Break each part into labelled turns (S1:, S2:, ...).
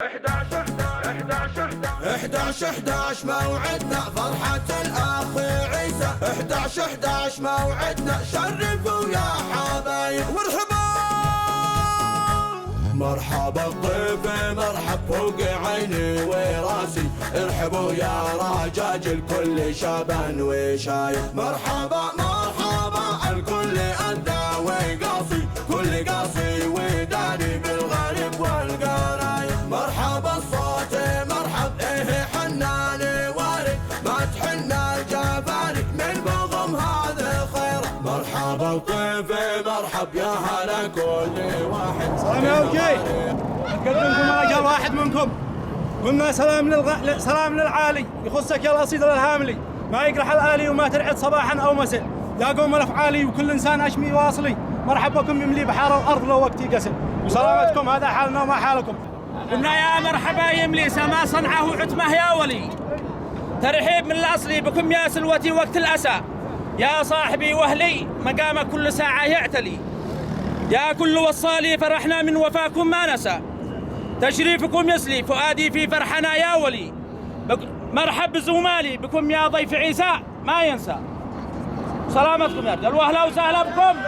S1: 11 موعدنا فرحة الأخ عيسى. 11 موعدنا شرفوا يا حبايب. مرحبا الضيف مرحب فوق عيني وراسي. ارحبوا يا رجاج الكل شبان وشايب. مرحبا مرحبا الكل أدى وقاصي. كل قاصي وداني بالغريب والقرايب. مرحبا الصوت مرحب حنان وارد. ما تحنا الجباري من بضم هذا خير. مرحبا الضيف مرحب يا هلا كل واحد.
S2: سلام يا وجي، نقدمكم رجال واحد منكم. قلنا سلام للعالي يخصك يا الأصيل الهاملي. ما يقرح الآلي وما ترعد صباحا أو مساء. يا قوم الأفعالي وكل إنسان أشمي واصلي. مرحبا بكم يملي بحار الأرض لو وقتي قسل. وسلامتكم هذا حالنا وما حالكم.
S3: قلنا يا مرحبا يملي سما صنعه عتمه يا ولي. ترحيب من الأصلي بكم يا سلوتي وقت الأسى. يا صاحبي وأهلي مقام كل ساعة يعتلي. يا كل وصالي فرحنا من وفاكم ما نسى. تشريفكم يسلي فؤادي في فرحنا يا ولي. مرحب بزمالي بكم يا ضيف عيسى ما ينسى. سلامتكم يا رجال واهلا وسهلا بكم.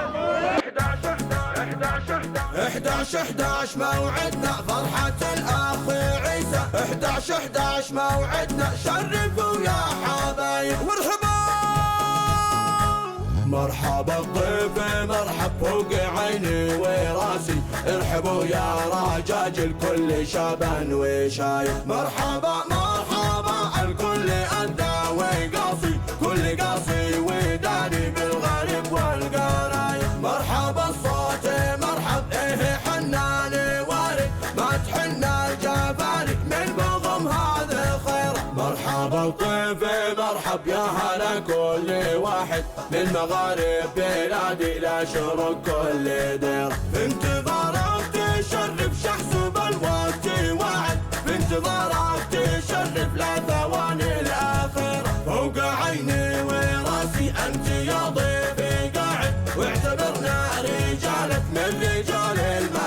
S1: 11 موعدنا فرحة الأخ عيسى. 11 موعدنا شرفوا يا حبايب. مرحبا الضيف مرحب فوق عيني وراسي. ارحبوا يا رجاج الكل شبان وشايب. مرحبا مرحبا الكل أدى وقاصي. كل قاصي وداني بالغريب والقرايب. مرحبا الصوت مرحب حنان وارد. ما تحنا الجباري من بضم هذا خير. مرحبا الضيف مرحب يا هلا كل واحد. من مغارب بلادي لا شرق كل دير. بانتظارك تشرف شخص بالوقت واحد. بانتظارك تشرف لا ثواني الأخيرة. فوق عيني وراسي أنت يا ضيفي قاعد. واعتبرنا رجالك من رجال المال.